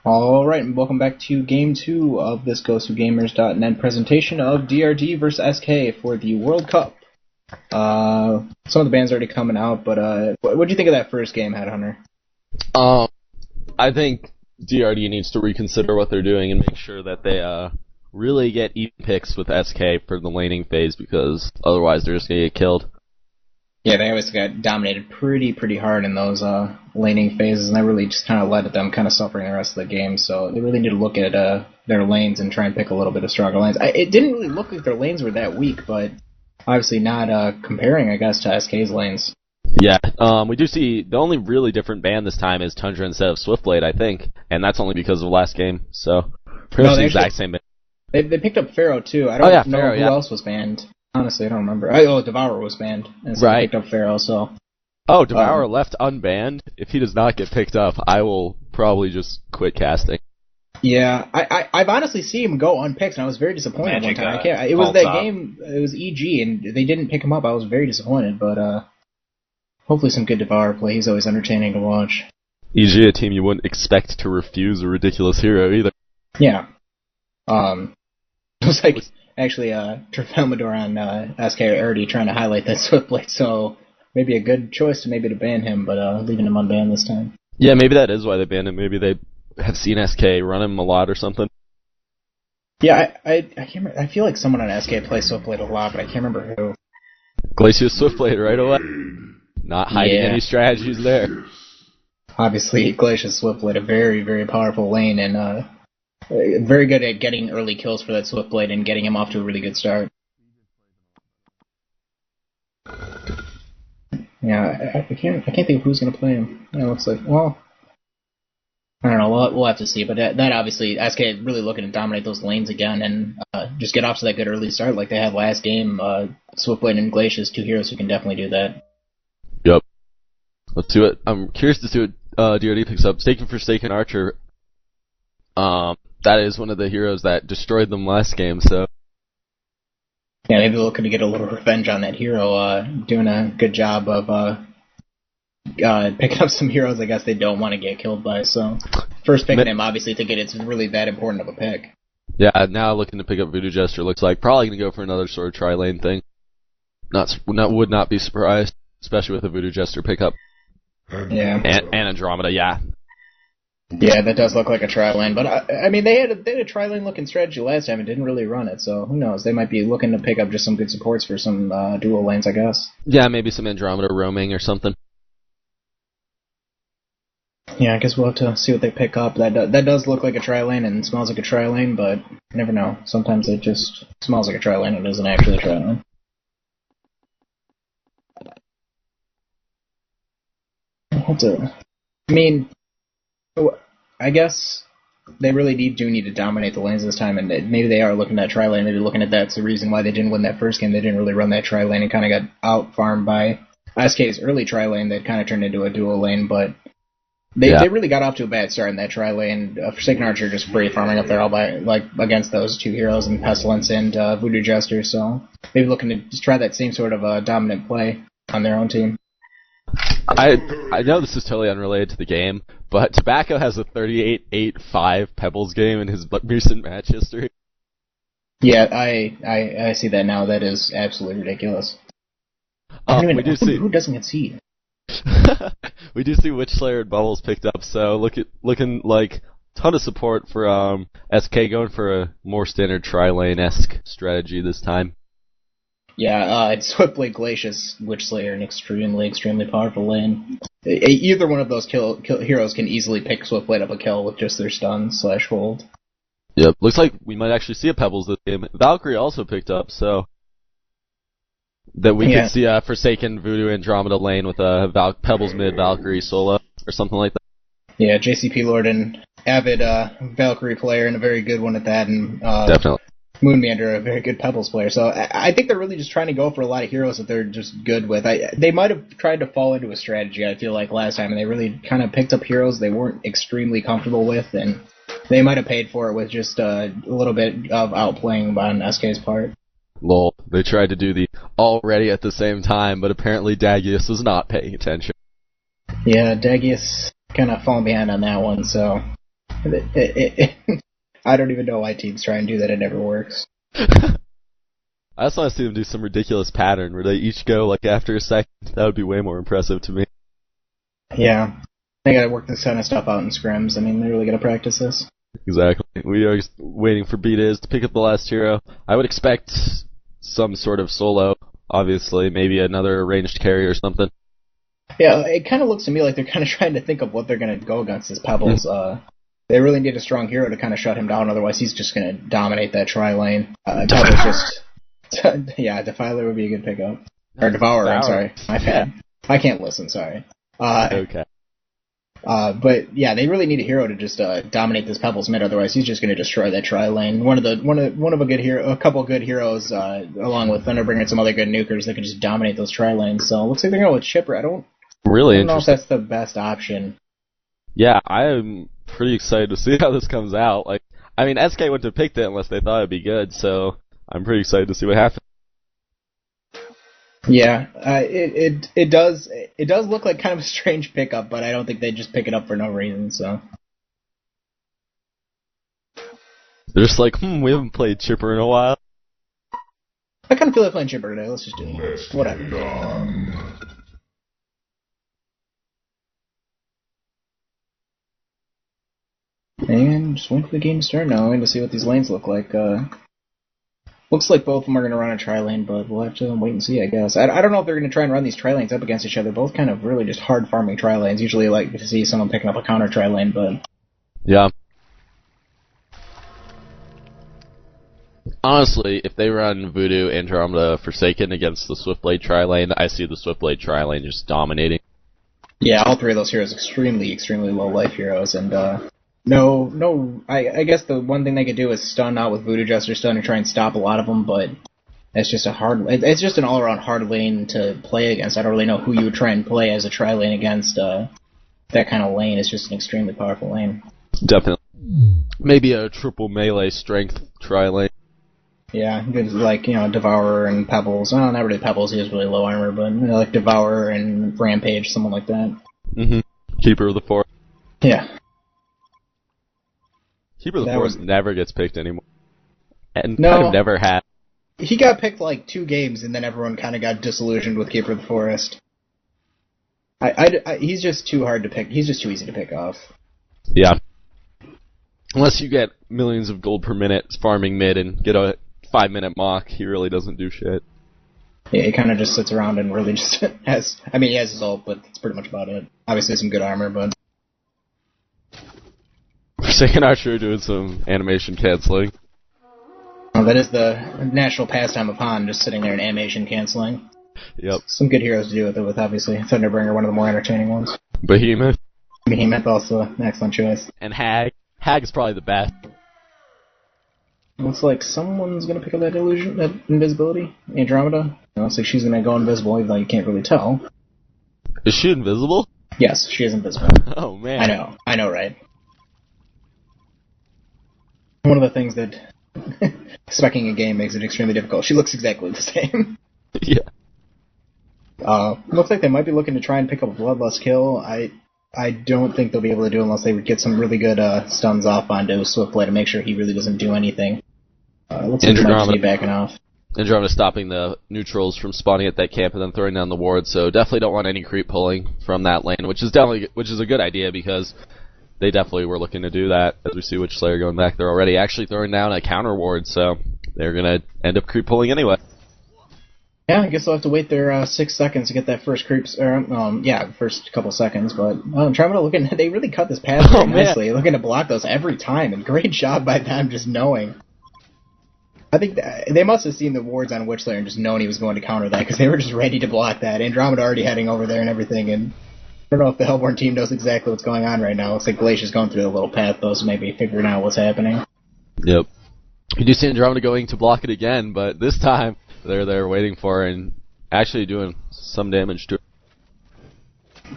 All right, and welcome back to Game 2 of this GoSuGamers.net presentation of DRD versus SK for the World Cup. Some of the bands are already coming out, but what do you think of that first game, Headhunter? I think DRD needs to reconsider what they're doing and make sure that they really get even picks with SK for the laning phase, because otherwise they're just going to get killed. Yeah, they always got dominated pretty hard in those laning phases, and that really just kind of led to them kind of suffering the rest of the game. So they really need to look at their lanes and try and pick a little bit of stronger lanes. It didn't really look like their lanes were that weak, but obviously not comparing, I guess, to SK's lanes. Yeah, we do see the only really different ban this time is Tundra instead of Swiftblade, I think, and that's only because of last game. So pretty much the exact same ban. They picked up Pharaoh too. I don't know Pharaoh, who else was banned. Honestly, I don't remember. Devourer was banned, and so right. Picked up Pharaoh, so... Oh, Devourer left unbanned? If he does not get picked up, I will probably just quit casting. Yeah, I've honestly seen him go unpicked, and I was very disappointed one time. It was that game, it was EG, and they didn't pick him up. I was very disappointed, but hopefully some good Devourer play. He's always entertaining to watch. EG, a team you wouldn't expect to refuse a ridiculous hero either. Yeah. It was like... Actually, Trafalmador on SK are already trying to highlight that Swiftblade, so maybe a good choice to ban him, but leaving him unbanned this time. Yeah, maybe that is why they banned him. Maybe they have seen SK run him a lot or something. Yeah, I can't remember. I feel like someone on SK plays Swiftblade a lot, but I can't remember who. Glacius Swiftblade right away. Not hiding any strategies there. Obviously, Glacius Swiftblade, a very powerful lane, and very good at getting early kills for that Swiftblade and getting him off to a really good start. Yeah, I can't think of who's going to play him. It looks like, well, I don't know. We'll have to see. But that obviously, SK really looking to dominate those lanes again and just get off to that good early start like they had last game. Swiftblade and Glacius, two heroes who can definitely do that. Yep. Let's do it. I'm curious to see what DRD picks up. Staking for Staken Archer. That is one of the heroes that destroyed them last game, so... Yeah, maybe they're looking to get a little revenge on that hero, doing a good job of picking up some heroes I guess they don't want to get killed by, so... First picking him, obviously, thinking it's really that important of a pick. Yeah, now looking to pick up Voodoo Jester, looks like probably going to go for another sort of tri-lane thing. Would not be surprised, especially with a Voodoo Jester pickup. Yeah. And Andromeda, yeah. Yeah, that does look like a tri-lane, but I mean, they had a tri-lane looking strategy last time and didn't really run it, so who knows? They might be looking to pick up just some good supports for some dual lanes, I guess. Yeah, maybe some Andromeda roaming or something. Yeah, I guess we'll have to see what they pick up. That does look like a tri-lane and smells like a tri-lane, but you never know. Sometimes it just smells like a tri-lane and isn't actually a tri-lane. I guess they really do need to dominate the lanes this time, and maybe they are looking at tri-lane, maybe looking at that's the reason why they didn't win that first game. They didn't really run that tri-lane and kind of got out-farmed by SK's early tri-lane that kind of turned into a dual lane, but they really got off to a bad start in that tri-lane. Forsaken Archer just free farming up there all by, like, against those two heroes and Pestilence and Voodoo Jester, so maybe looking to just try that same sort of dominant play on their own team. I know this is totally unrelated to the game, but Tobacco has a 38-8-5 Pebbles game in his recent match history. Yeah, I see that now. That is absolutely ridiculous. Who doesn't concede? We do see Witchslayer and Bubbles picked up, so looking like a ton of support for SK going for a more standard tri-lane-esque strategy this time. Yeah, it's Swiftblade, Glacius, Witchslayer, an extremely powerful lane. Either one of those heroes can easily pick Swiftblade up a kill with just their stun/hold. Yep, looks like we might actually see a Pebbles this game. Valkyrie also picked up, so that we could see a Forsaken Voodoo Andromeda lane with a Pebbles mid Valkyrie solo or something like that. Yeah, JCP Lord and avid Valkyrie player and a very good one at that, and definitely. Moonmeander, a very good Pebbles player. So I think they're really just trying to go for a lot of heroes that they're just good with. They might have tried to fall into a strategy, I feel like, last time, and they really kind of picked up heroes they weren't extremely comfortable with, and they might have paid for it with just a little bit of outplaying on SK's part. Lol, they tried to do the already at the same time, but apparently Dagius was not paying attention. Yeah, Dagius kind of falling behind on that one, so I don't even know why teams try and do that. It never works. I just want to see them do some ridiculous pattern where they each go like after a second. That would be way more impressive to me. Yeah. They gotta work this kind of stuff out in scrims. I mean, they really gotta practice this. Exactly. We are waiting for B-Diz to pick up the last hero. I would expect some sort of solo, obviously. Maybe another ranged carry or something. Yeah, it kind of looks to me like they're kind of trying to think of what they're going to go against as Pebbles. They really need a strong hero to kind of shut him down, otherwise he's just going to dominate that tri-lane. Pebbles just... yeah, Defiler would be a good pickup. Or Devourer, I'm sorry. My bad. I can't listen, sorry. Okay. But yeah, they really need a hero to just dominate this Pebbles mid. Otherwise, he's just going to destroy that tri lane. One of a couple good heroes, along with Thunderbringer and some other good nukers that can just dominate those tri lanes. So it looks like they're going with Chipper. I don't know if that's the best option. Yeah, I am pretty excited to see how this comes out. Like, I mean, SK wouldn't have picked it unless they thought it'd be good. So I'm pretty excited to see what happens. Yeah, it does look like kind of a strange pickup, but I don't think they just pick it up for no reason. So they're just like, we haven't played Chipper in a while. I kind of feel like playing Chipper today. Let's just do it. Whatever. And just wait for the game to start now, and to see what these lanes look like. Looks like both of them are going to run a tri-lane, but we'll have to wait and see, I guess. I don't know if they're going to try and run these tri-lanes up against each other. Both kind of really just hard farming tri-lanes. Usually I like to see someone picking up a counter tri-lane, but... Yeah. Honestly, if they run Voodoo, Andromeda, Forsaken against the Swiftblade tri-lane, I see the Swiftblade tri-lane just dominating. Yeah, all three of those heroes extremely, extremely low life heroes, and I guess the one thing they could do is stun out with Voodoo Jester Stun and try and stop a lot of them, but it's just it's just an all-around hard lane to play against. I don't really know who you would try and play as a tri-lane against that kind of lane. It's just an extremely powerful lane. Definitely. Maybe a triple melee strength tri-lane. Yeah, like, Devourer and Pebbles. Oh, not really Pebbles, he has really low armor, but like Devourer and Rampage, someone like that. Mm-hmm. Keeper of the Forest. Yeah. Keeper of the Forest never gets picked anymore. And kind of never had. He got picked like 2 games, and then everyone kind of got disillusioned with Keeper of the Forest. He's just too hard to pick. He's just too easy to pick off. Yeah. Unless you get millions of gold per minute farming mid and get a 5-minute mock, he really doesn't do shit. Yeah, he kind of just sits around and really just has... I mean, he has his ult, but that's pretty much about it. Obviously some good armor, but... Forsaken Archer doing some animation canceling. Well, that is the national pastime of Han, just sitting there and animation canceling. Yep. Some good heroes to do with it with, obviously. Thunderbringer, one of the more entertaining ones. Behemoth, also an excellent choice. And Hag. Hag is probably the best. Looks like someone's going to pick up that illusion, that invisibility. Andromeda. Looks like she's going to go invisible, even though you can't really tell. Is she invisible? Yes, she is invisible. Oh, man. I know, right? One of the things that speccing a game makes it extremely difficult. She looks exactly the same. Yeah. Looks like they might be looking to try and pick up a Bloodlust kill. I don't think they'll be able to do it unless they would get some really good stuns off onto Swiftblade to make sure he really doesn't do anything. Looks like he might just be backing off. Andromeda stopping the neutrals from spawning at that camp and then throwing down the ward, so definitely don't want any creep pulling from that lane, which is a good idea because they definitely were looking to do that, as we see Witchslayer going back there already, actually throwing down a counter ward, so they're going to end up creep pulling anyway. Yeah, I guess they'll have to wait their 6 seconds to get that first creeps, first couple seconds, but Andromeda they really cut this path very nicely, looking to block those every time, and great job by them just knowing. I think they must have seen the wards on Witchslayer and just known he was going to counter that, because they were just ready to block that. Andromeda already heading over there and everything, and I don't know if the Hellborn team knows exactly what's going on right now. Looks like Glacier's going through the little path, though, so maybe figuring out what's happening. Yep. You do see Andromeda going to block it again, but this time they're there waiting for it and actually doing some damage to it.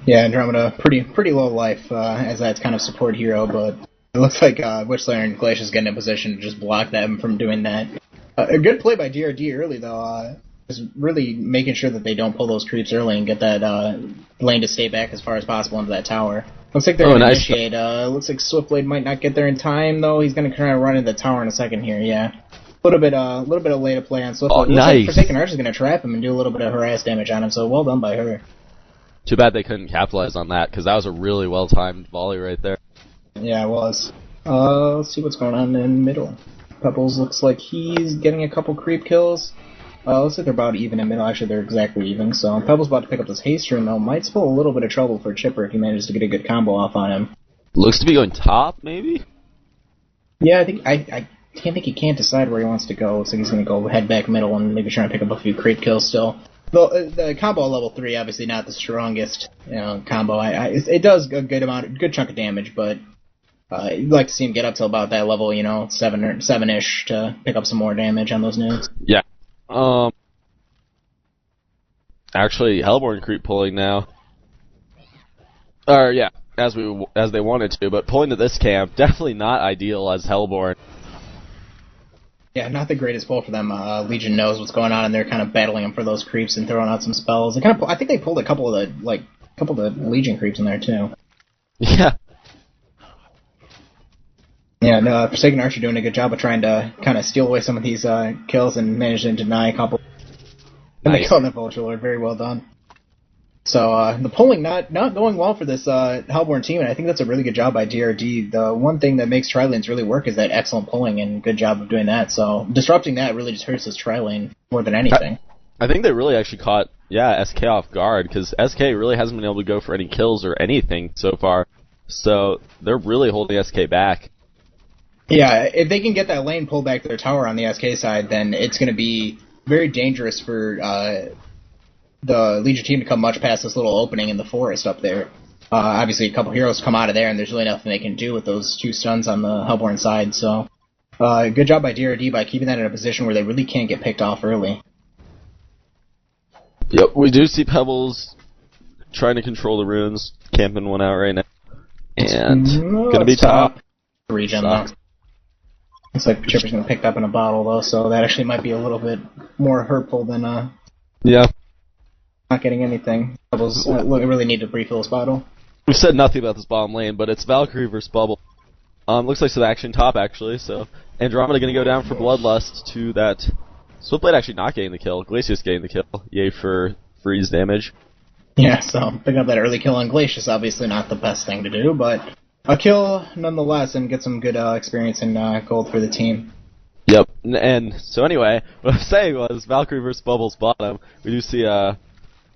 Yeah, Andromeda, pretty low life as that kind of support hero, but it looks like Witchslayer and Glacier's getting in position to just block them from doing that. A good play by DRD early, though. is really making sure that they don't pull those creeps early and get that lane to stay back as far as possible into that tower. Looks like they're going to initiate. Looks like Swiftblade might not get there in time, though. He's going to kind of run into the tower in a second here, yeah. A little bit of lay to play on Swiftblade. Oh, nice. Looks like Forsaken Archer is going to trap him and do a little bit of harass damage on him, so well done by her. Too bad they couldn't capitalize on that, because that was a really well-timed volley right there. Yeah, it was. Let's see what's going on in middle. Pebbles looks like he's getting a couple creep kills. Looks like they're about even in middle. Actually, they're exactly even. So Pebbles about to pick up this haste rune, though. Might spell a little bit of trouble for Chipper if he manages to get a good combo off on him. Looks to be going top, maybe? Yeah, I think I can't think he can't decide where he wants to go. Looks like he's going to go head back middle and maybe try and pick up a few creep kills still. Though the combo at level 3, obviously not the strongest combo. It does a good chunk of damage, but you'd like to see him get up to about that level, 7-ish to pick up some more damage on those nukes. Yeah. Actually, Hellborn creep pulling now. Or yeah, as they wanted to, but pulling to this camp definitely not ideal as Hellborn. Yeah, not the greatest pull for them. Legion knows what's going on, and they're kind of battling him for those creeps and throwing out some spells. I think they pulled a couple of the Legion creeps in there too. Yeah. Yeah, no, Forsaken Archer doing a good job of trying to kind of steal away some of these kills and manage to deny a couple. And they killed the Vulture Lord. Very well done. So the pulling not going well for this Hellborn team, and I think that's a really good job by DRD. The one thing that makes tri-lanes really work is that excellent pulling, and good job of doing that. So disrupting that really just hurts this tri-lane more than anything. I think they really actually caught SK off guard, because SK really hasn't been able to go for any kills or anything so far. So they're really holding SK back. Yeah, if they can get that lane pulled back to their tower on the SK side, then it's going to be very dangerous for the Legion team to come much past this little opening in the forest up there. Obviously, a couple heroes come out of there, and there's really nothing they can do with those 2 stuns on the Hellborn side. So, good job by DRD by keeping that in a position where they really can't get picked off early. Yep, we do see Pebbles trying to control the runes, camping one out right now. And going to be top. Region, though. Looks like Chipper's going to pick up in a bottle, though, so that actually might be a little bit more hurtful than yeah, not getting anything. Bubbles really need to refill this bottle. We said nothing about this bottom lane, but it's Valkyrie versus Bubble. Looks like some action top, actually, so Andromeda going to go down for Bloodlust to that. Swiftblade actually not getting the kill. Glacius getting the kill. Yay for freeze damage. Yeah, so picking up that early kill on Glacius, obviously not the best thing to do, but a kill nonetheless, and get some good experience in gold for the team. Yep, and so anyway, what I was saying was Valkyrie versus Bubbles bottom. We do see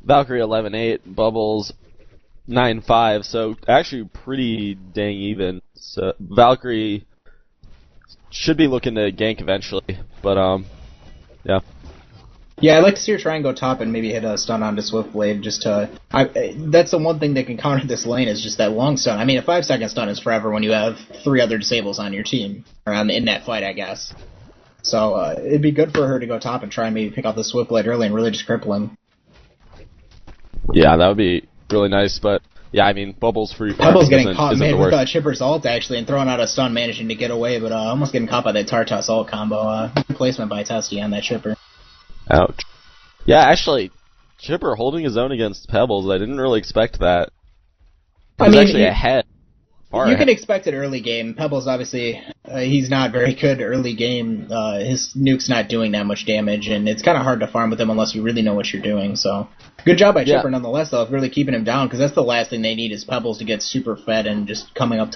Valkyrie 11-8, Bubbles 9-5, so actually pretty dang even. So Valkyrie should be looking to gank eventually, but yeah. Yeah, I'd like to see her try and go top and maybe hit a stun onto Swiftblade just to... that's the one thing that can counter this lane is just that long stun. I mean, a 5-second stun is forever when you have 3 other disables on your team, or in that fight, I guess. So it'd be good for her to go top and try and maybe pick off the Swiftblade early and really just cripple him. Yeah, that would be really nice, but... Yeah, I mean, Bubbles free farm Pebbles getting caught with Chipper's ult, actually, and throwing out a stun, managing to get away, but almost getting caught by that Tartas ult combo. Placement by Testy on that Chipper. Ouch. Yeah, actually, Chipper holding his own against Pebbles. I didn't really expect that. He's actually ahead. You can expect it early game. Pebbles, obviously, he's not very good early game. His nuke's not doing that much damage, and it's kind of hard to farm with him unless you really know what you're doing. So, good job by Chipper nonetheless, though, of really keeping him down, because that's the last thing they need is Pebbles to get super fed and just coming up top.